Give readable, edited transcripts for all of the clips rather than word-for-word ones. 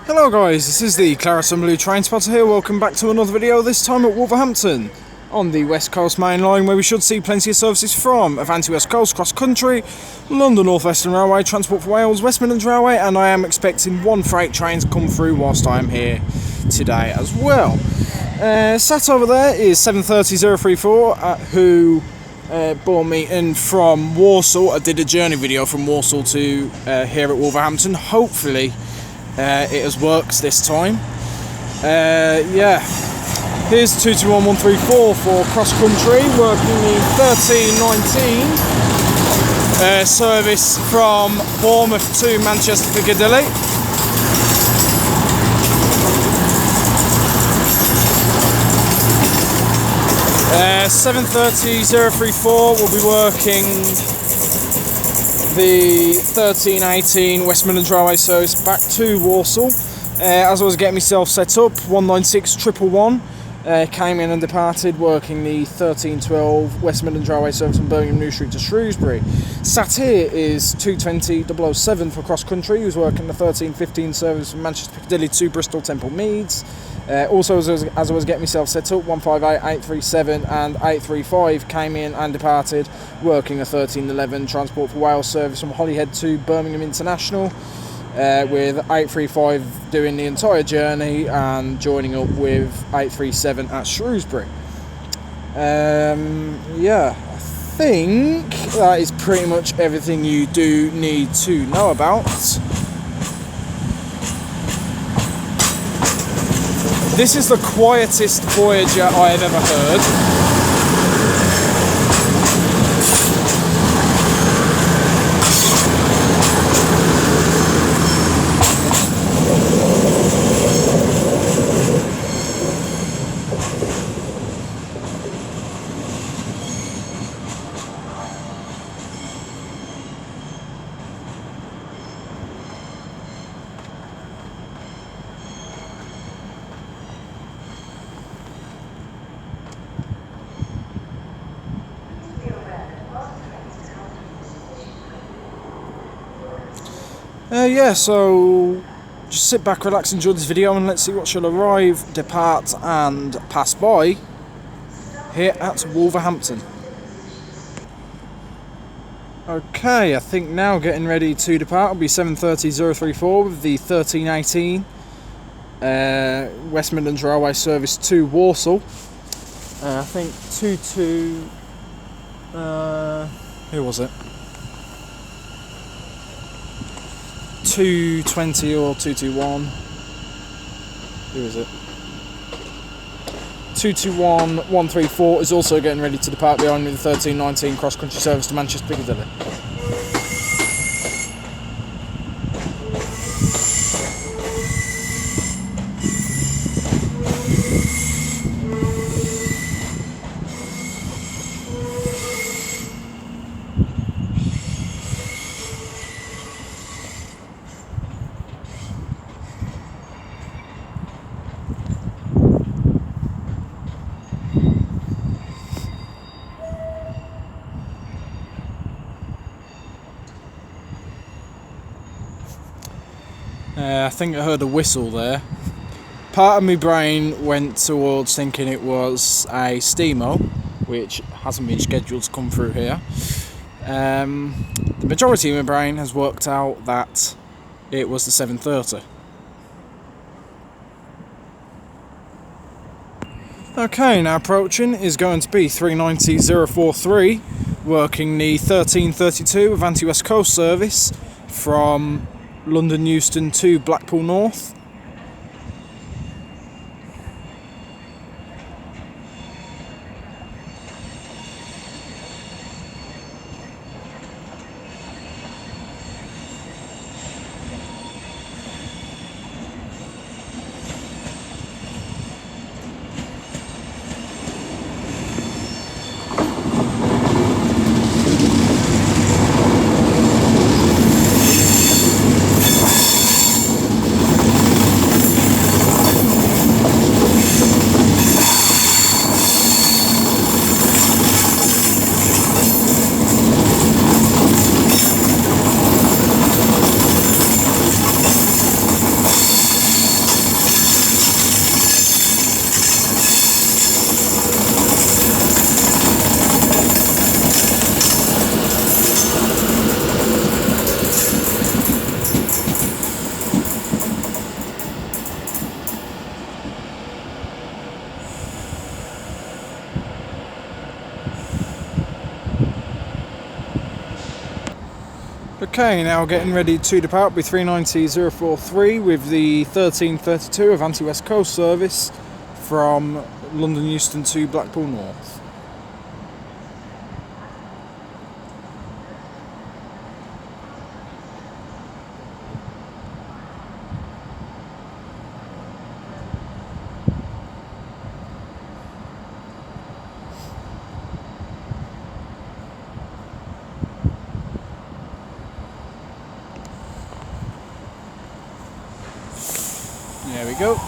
Hello guys, this is the Claret and Blue Train Spotter here. Welcome back to another video, this time at Wolverhampton on the West Coast Mainline, where we should see plenty of services from Avanti West Coast, cross country, London Northwestern Railway, Transport for Wales, West Midlands Railway, and I am expecting one freight train to come through whilst I am here today as well. Sat over there is 73034, who brought me in from Warsaw. I did a journey video from Warsaw to here at Wolverhampton. Hopefully it has worked this time. Yeah, here's 221134 for cross country, working the 1319 service from Bournemouth to Manchester Piccadilly. Uh, 73034 will be working the 1318 West Midlands Railway service back to Warsaw. As I was getting myself set up, 196111 came in and departed, working the 1312 West Midlands Railway service from Birmingham New Street to Shrewsbury. Sat here is 220007 for cross country, who's working the 1315 service from Manchester Piccadilly to Bristol Temple Meads. Also, as I was getting myself set up, 158, 837 and 835 came in and departed, working a 1311 Transport for Wales service from Holyhead to Birmingham International, with 835 doing the entire journey and joining up with 837 at Shrewsbury. Yeah, I think that is pretty much everything you do need to know about. This is the quietest Voyager I have ever heard. Yeah, so just sit back, relax, enjoy this video, and let's see what shall arrive, depart and pass by here at Wolverhampton. Okay, I think now getting ready to depart will be 73034 with the 1318 West Midlands Railway service to Warsaw. I think who was it? 220 or 221. Who is it? 221134 is also getting ready to depart behind me, the 1319 cross country service to Manchester Piccadilly. I think I heard a whistle there. Part of my brain went towards thinking it was a steamo, which hasn't been scheduled to come through here. The majority of my brain has worked out that it was the 730. Okay, now approaching is going to be 390043, working the 1332 Avanti West Coast service from London Euston to Blackpool North. Okay, now getting ready to depart with 390-043 with the 1332 Avanti West Coast service from London Euston to Blackpool North. There we go.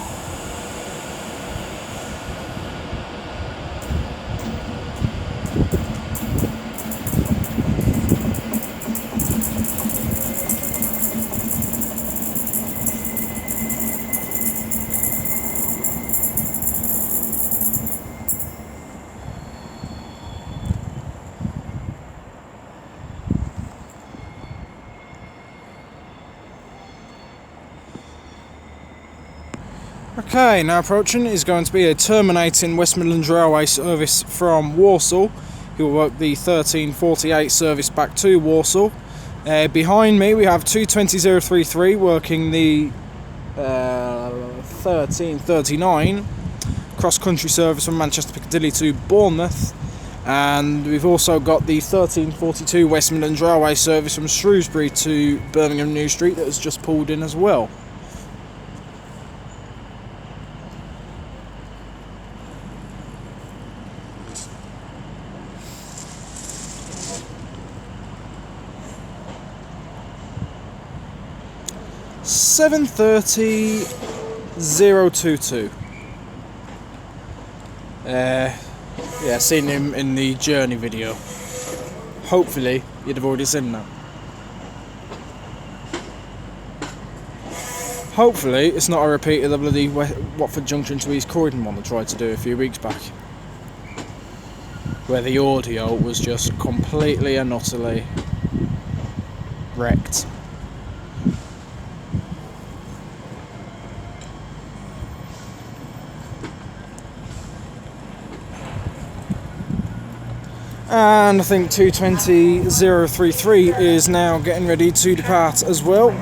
Okay, now approaching is going to be a terminating West Midlands Railway service from Walsall. He will work the 1348 service back to Walsall. Behind me we have 220033 working the 1339 cross-country service from Manchester Piccadilly to Bournemouth, and we've also got the 1342 West Midlands Railway service from Shrewsbury to Birmingham New Street that has just pulled in as well. $730,022. Yeah, seen him in the Journey video. Hopefully you'd have already seen that. Hopefully it's not a repeat of the bloody Watford Junction to East Croydon one I tried to do a few weeks back, where the audio was just completely and utterly wrecked. And I think 220033 is now getting ready to depart as well.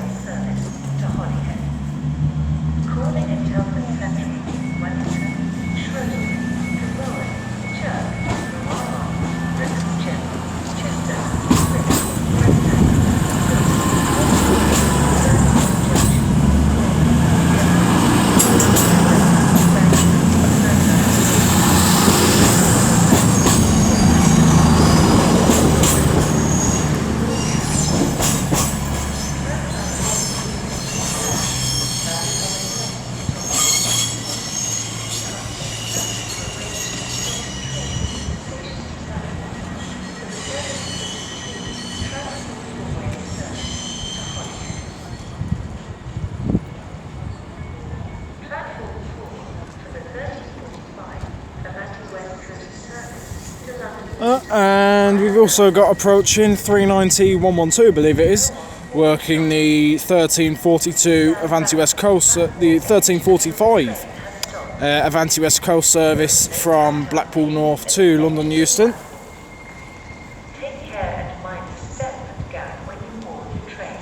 And we've also got approaching 390-112, I believe it is, working the 1342 Avanti West Coast, the 1345 Avanti West Coast service from Blackpool North to London Euston. Take care and mind the step gap when you board the train.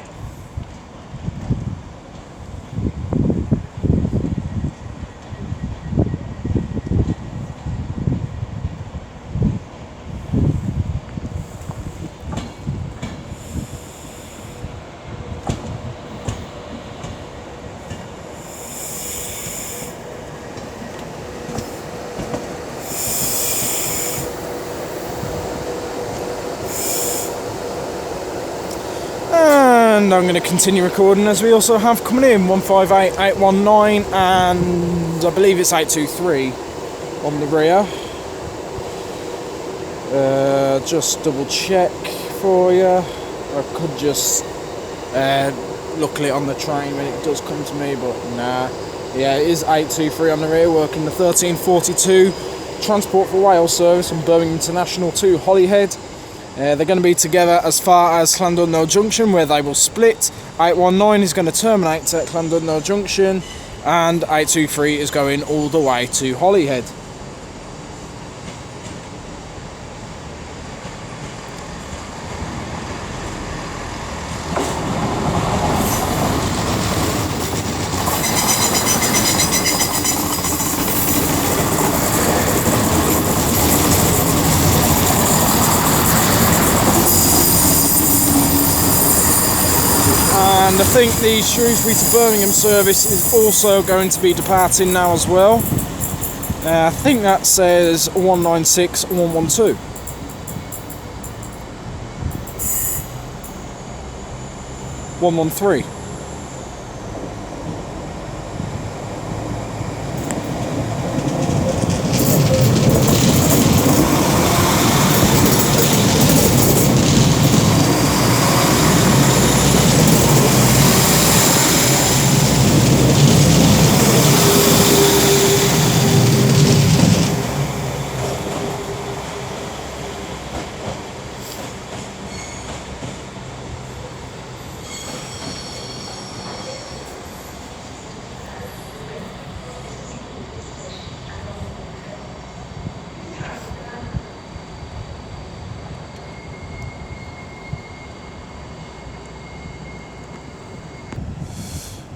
And I'm going to continue recording as we also have coming in 158, 819 and I believe it's 823 on the rear. Just double check for you. I could just look at it on the train when it does come to me, but nah. Yeah, it is 823 on the rear, working the 1342 Transport for Wales service from Birmingham International to Holyhead. They're going to be together as far as Llandudno Junction, where they will split. 819 is going to terminate at Llandudno Junction, and 823 is going all the way to Holyhead. And I think the Shrewsbury to Birmingham service is also going to be departing now as well. I think that says 196 112. One, 113.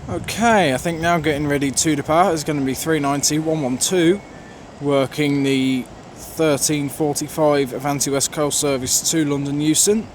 Okay, I think now getting ready to depart is going to be 390 112, working the 1345 Avanti West Coast service to London Euston.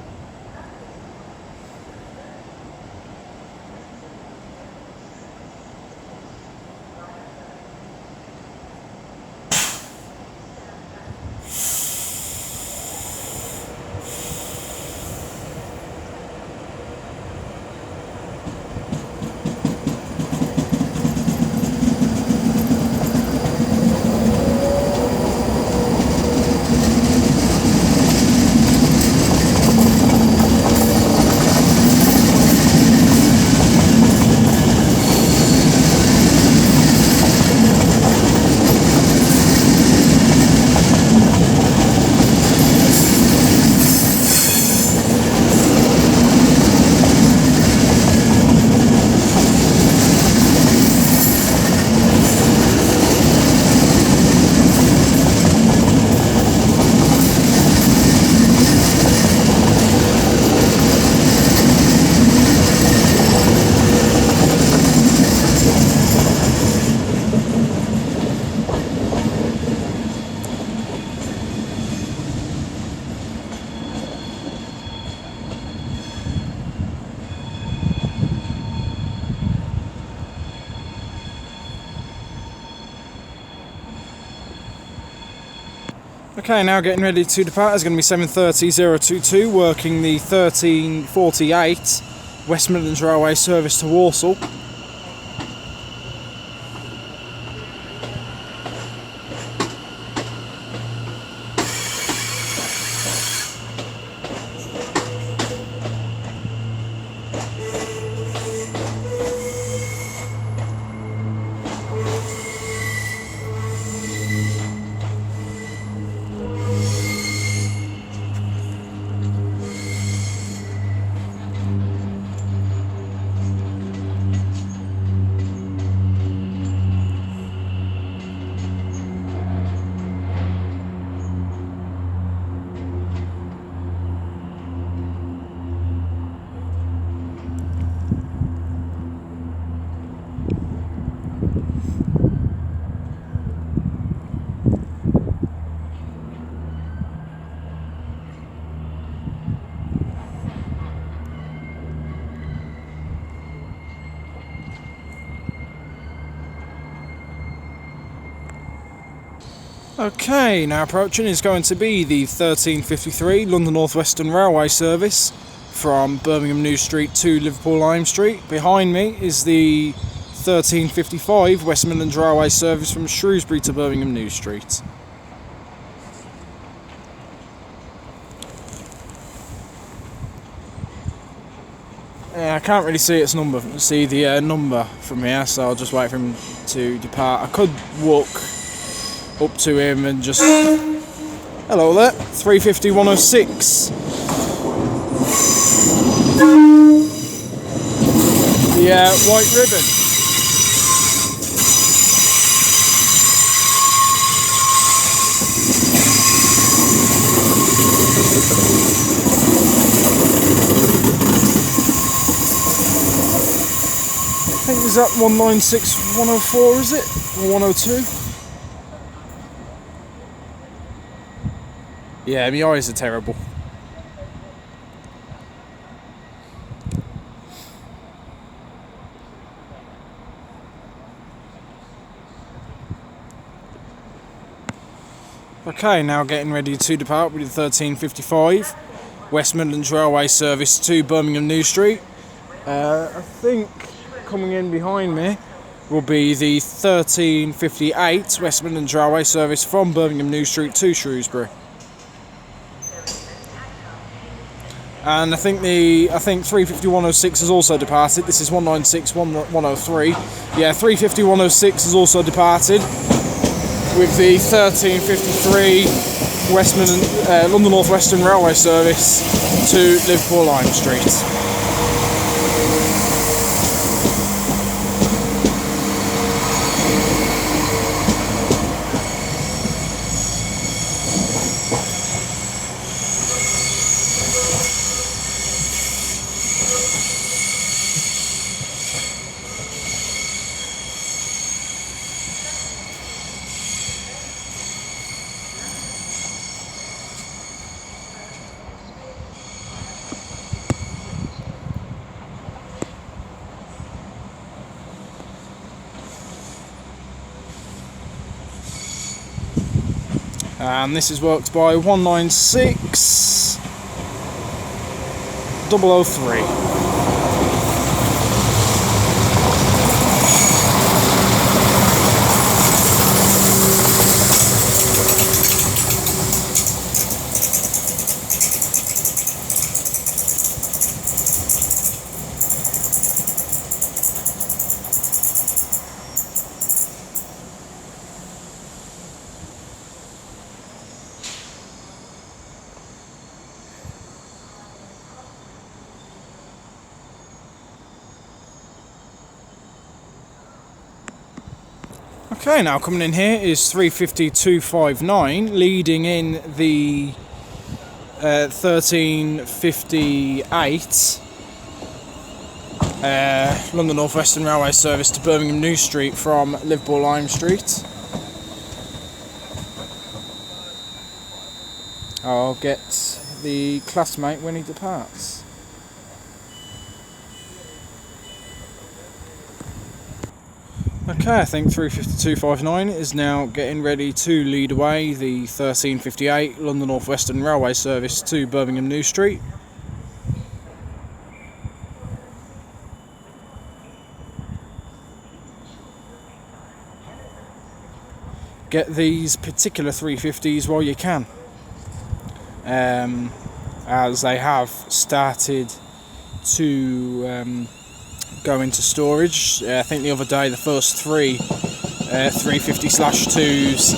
Okay, now getting ready to depart is going to be 7:30 022, working the 1348 West Midlands Railway service to Walsall. Okay, now approaching is going to be the 1353 London Northwestern Railway service from Birmingham New Street to Liverpool Lime Street. Behind me is the 1355 West Midlands Railway service from Shrewsbury to Birmingham New Street. I can't really see its number, see the number from here, so I'll just wait for him to depart. I could walk up to him and just... Hello there, 350 106. The white ribbon. I think is that 196 104, is it? Or 102? Yeah, my eyes are terrible. Okay, now getting ready to depart with the 1355 West Midlands Railway service to Birmingham New Street. I think coming in behind me will be the 1358 West Midlands Railway service from Birmingham New Street to Shrewsbury. And I think 35106 has also departed. This is 196-103. Yeah, 350-106 has also departed, with the 1353 London Northwestern Railway service to Liverpool Lime Street. And this is worked by 196-003. Okay, now coming in here is 350-259, leading in the 1358 London Northwestern Railway service to Birmingham New Street from Liverpool Lime Street. I'll get the classmate when he departs. Okay, I think 350-259 is now getting ready to lead away the 1358 London Northwestern Railway service to Birmingham New Street. Get these particular 350s while you can, as they have started to go into storage. I think the other day the first three 350/2s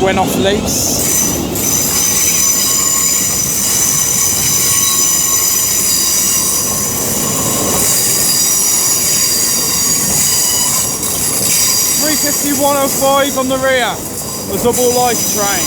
went off lease. (350-105) on the rear, a double life train.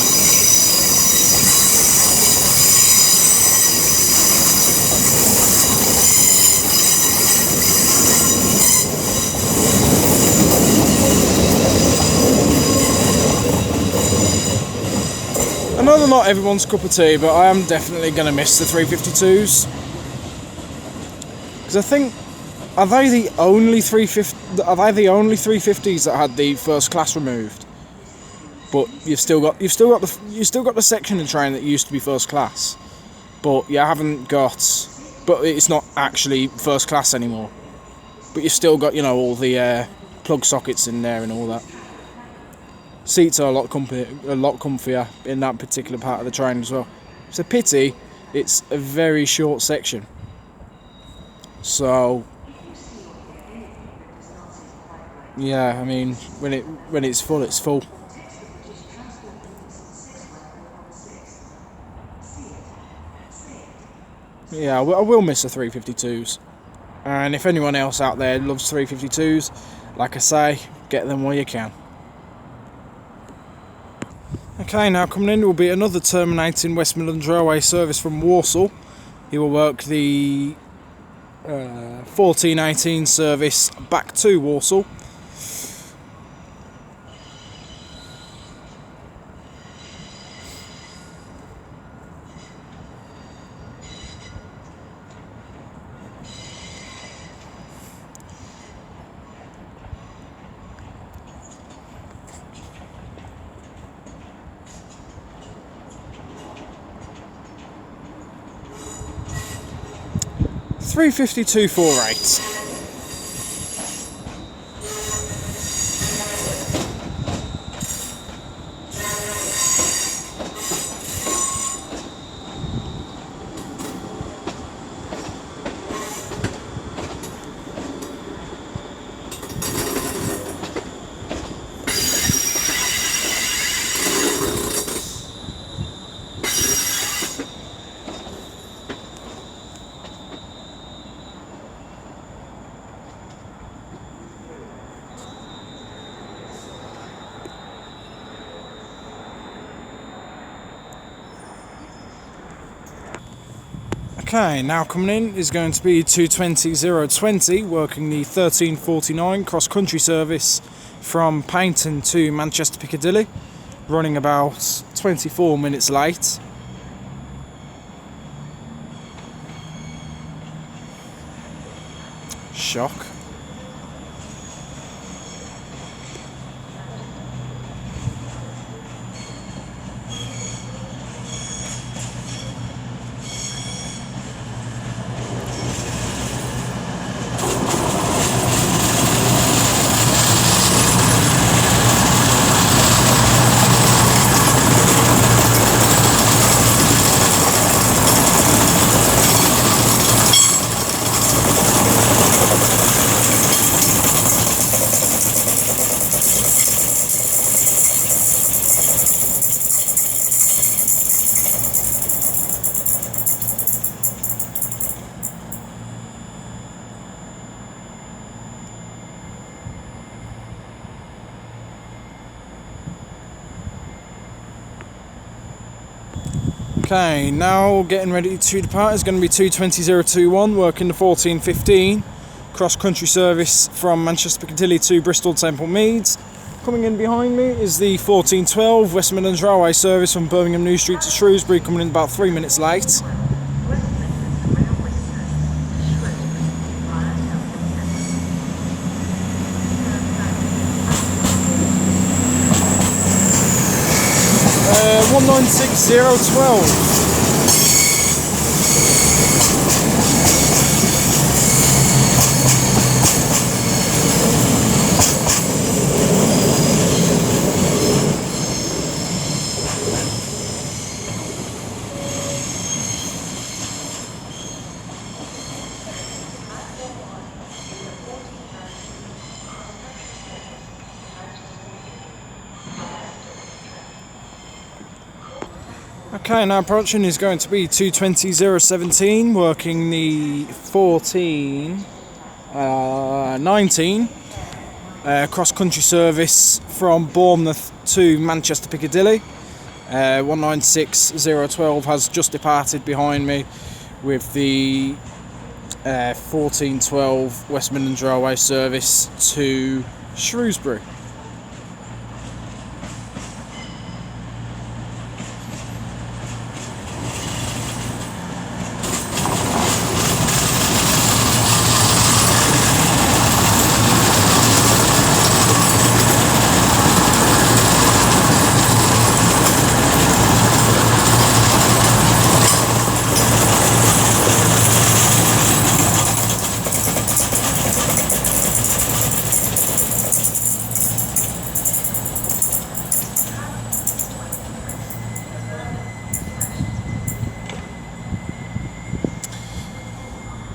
I know they're not everyone's cup of tea, but I am definitely going to miss the 352s. Because I think, are they the only 350s that had the first class removed? But you've still got the section of train that used to be first class, but you haven't got. But it's not actually first class anymore. But you've still got, all the plug sockets in there and all that. Seats are a lot comfier in that particular part of the train as well. It's a pity it's a very short section. So yeah, I mean, when it's full, it's full. Yeah, I will miss the 352s. And if anyone else out there loves 352s, like I say, get them while you can. Okay, now coming in will be another terminating West Midlands Railway service from Walsall. He will work the 1418 service back to Walsall. 352.48. Okay, now coming in is going to be 220.020, working the 1349 cross-country service from Paignton to Manchester Piccadilly, running about 24 minutes late. Shock. Okay, now getting ready to depart is going to be 220.021, working the 1415 cross-country service from Manchester Piccadilly to Bristol Temple Meads. Coming in behind me is the 1412 West Midlands Railway service from Birmingham New Street to Shrewsbury, coming in about 3 minutes late. Uh, 196012. Okay, now approaching is going to be 220.017, working the 1419 cross-country service from Bournemouth to Manchester Piccadilly. 196012 has just departed behind me with the 1412 West Midlands Railway service to Shrewsbury.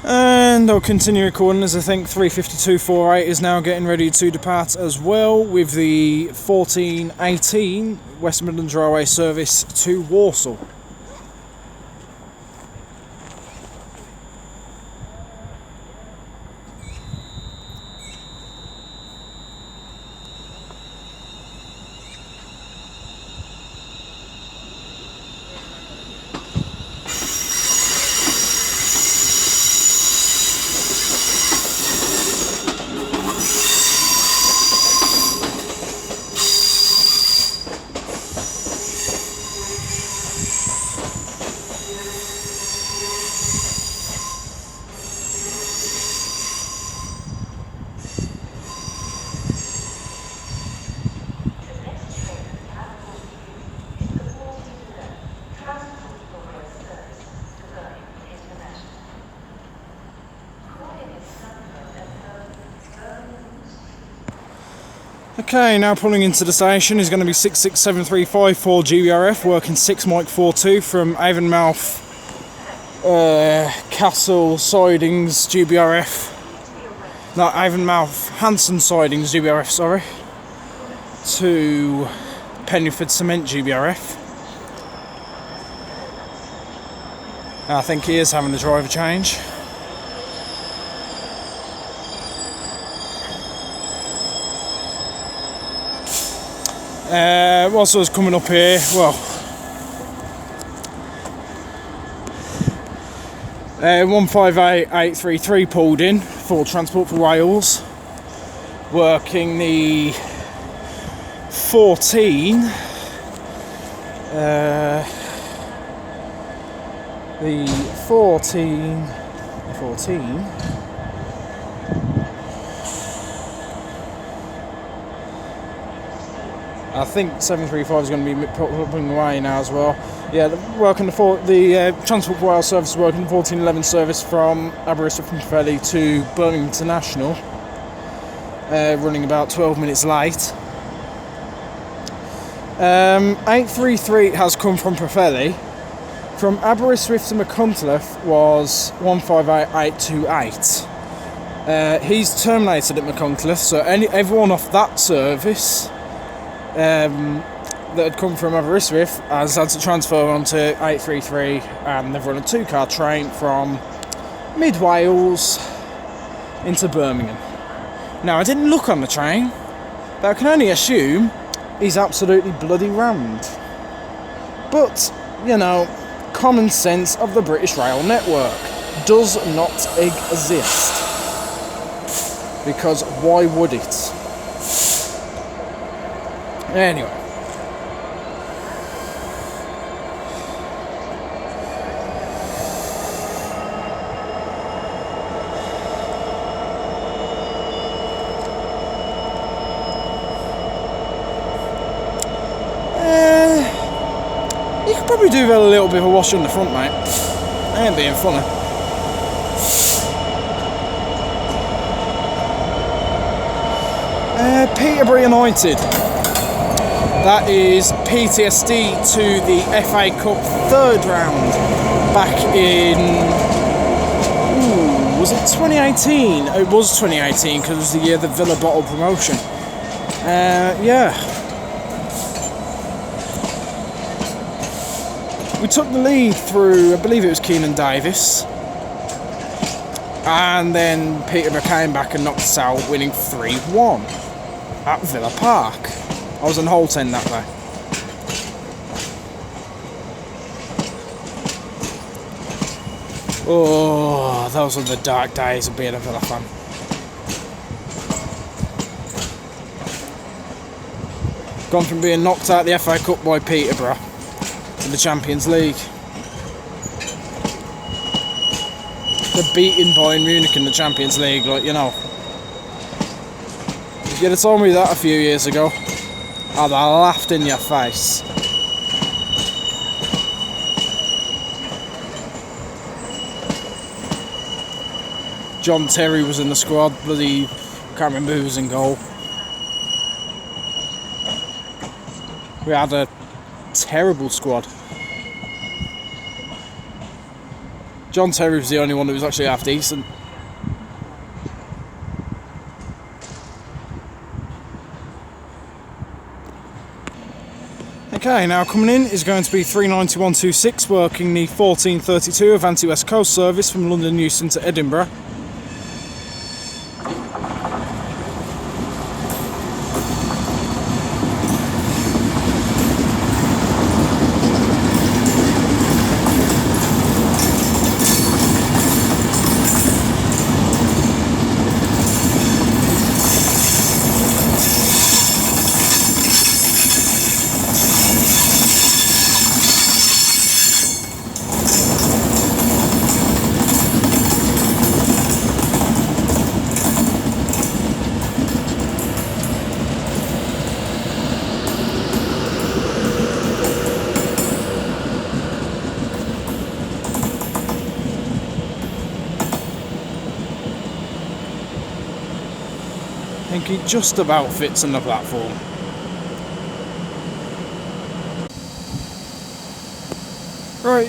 And I'll continue recording as I think 352.48 is now getting ready to depart as well with the 1418 West Midlands Railway service to Walsall. Okay, now pulling into the station is going to be 66735 for GBRF, working 6 Mike 42 from Avonmouth Castle Sidings GBRF. No, Avonmouth Hanson Sidings GBRF, sorry. To Pennyford Cement GBRF. I think he is having a driver change. Whilst I was coming up here, well, 158833 pulled in for Transport for Wales, working the 14. The 14. I think 735 is going to be pulling away now as well. Yeah, working the Transport for Wales service is working the 1411 service from Aberystwyth and Pwllheli to Birmingham International, running about 12 minutes late. 833 has come from Pwllheli. From Aberystwyth to Machynlleth was 158828. He's terminated at Machynlleth, so everyone off that service that had come from Aberystwyth has had to transfer on to 833, and they've run a 2-car train from Mid Wales into Birmingham. Now, I didn't look on the train, but I can only assume he's absolutely bloody rammed. But, you know, common sense of the British rail network does not exist. Because why would it? Anyway. You could probably do a little bit of a wash on the front, mate. I ain't being funny. Peterborough United. That is PTSD to the FA Cup 3rd round back in... was it 2018? It was 2018 because it was the year the Villa bottled promotion. Yeah. We took the lead through, I believe it was Keenan Davis. And then Peterborough came back and knocked us out, winning 3-1 at Villa Park. I was on Holt End that day. Oh, those were the dark days of being a Villa fan. Gone from being knocked out the FA Cup by Peterborough to the Champions League. They're beating Bayern Munich in the Champions League, like, you know. If you'd have told me that a few years ago, I'd have laughed in your face. John Terry was in the squad, bloody, can't remember who was in goal. We had a terrible squad. John Terry was the only one that was actually half decent. Okay, now coming in is going to be 39126, working the 1432 Avanti West Coast service from London Euston to Edinburgh. I think it just about fits on the platform. Right,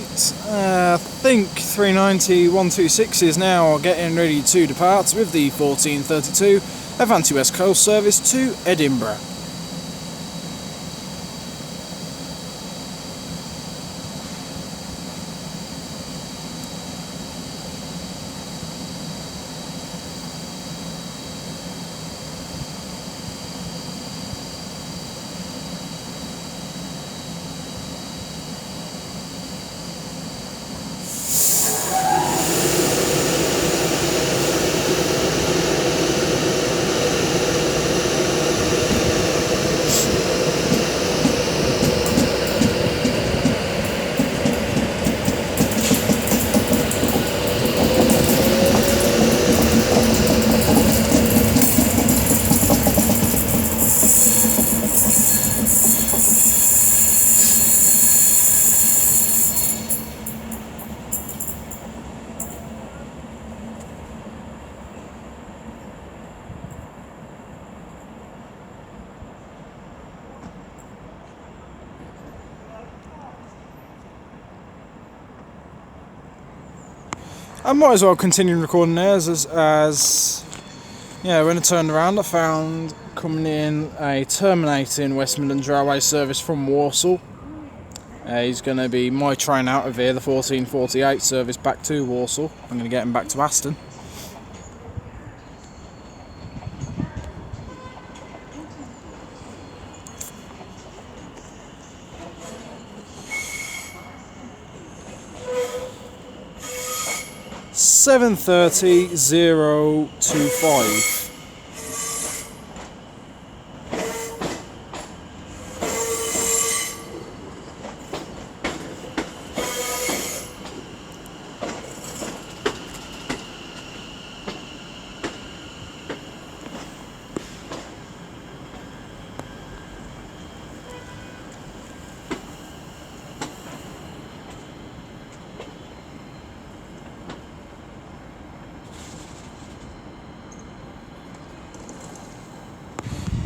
I think 390 126 is now getting ready to depart with the 1432 Avanti West Coast service to Edinburgh. I might as well continue recording there as yeah, when I turned around I found coming in a terminating West Midlands Railway service from Walsall. He's going to be my train out of here, the 1448 service back to Walsall. I'm going to get him back to Aston. (7:30:025).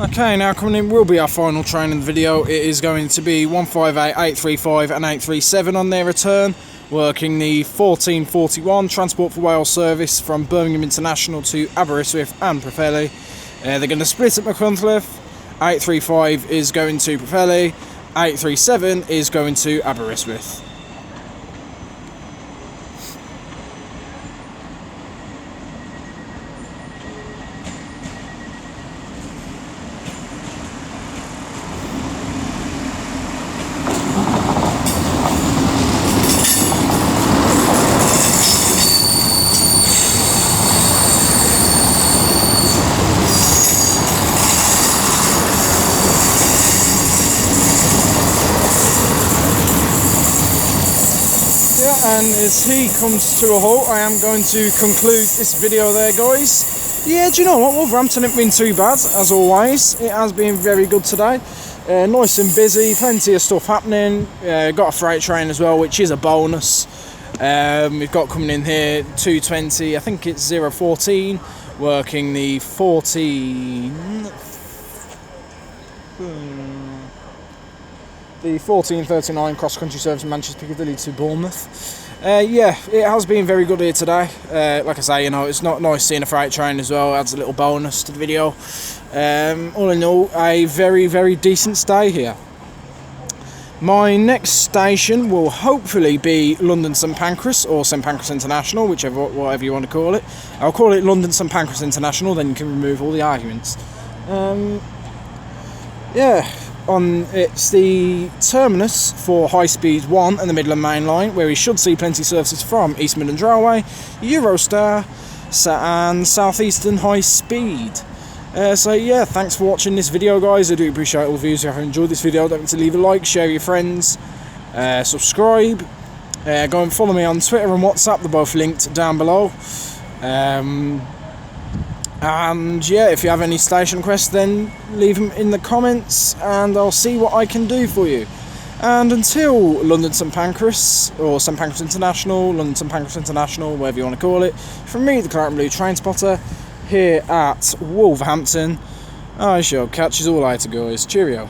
Okay, now coming in will be our final train in the video. It is going to be 158, 835 and 837 on their return, working the 1441 Transport for Wales service from Birmingham International to Aberystwyth and Pwllheli. They're going to split at Machynlleth. 835 is going to Pwllheli, 837 is going to Aberystwyth. And as he comes to a halt, I am going to conclude this video there, guys. Yeah, do you know what? Wolverhampton hasn't been too bad, as always. It has been very good today. Nice and busy, plenty of stuff happening. Got a freight train as well, which is a bonus. We've got coming in here 220, I think it's 014, working the 1439 cross-country service from Manchester Piccadilly to Bournemouth. Yeah, it has been very good here today. Like I say, you know, it's not nice seeing a freight train as well. It adds a little bonus to the video. All in all, a very, very decent stay here. My next station will hopefully be London St Pancras or St Pancras International, whatever you want to call it. I'll call it London St Pancras International, then you can remove all the arguments. Yeah. It's the terminus for High Speed 1 and the Midland Mainline, where we should see plenty of services from East Midlands Railway, Eurostar and Southeastern High Speed. So yeah, thanks for watching this video, guys. I do appreciate all the views. If you enjoyed this video, don't forget to leave a like, share with your friends, subscribe, go and follow me on Twitter and WhatsApp. They're both linked down below. And yeah, if you have any station requests, then leave them in the comments and I'll see what I can do for you. And until London St Pancras, or St Pancras International, London St Pancras International, whatever you want to call it, from me, the Claret and Blue Train Spotter, here at Wolverhampton. I shall catch you all later, guys. Cheerio.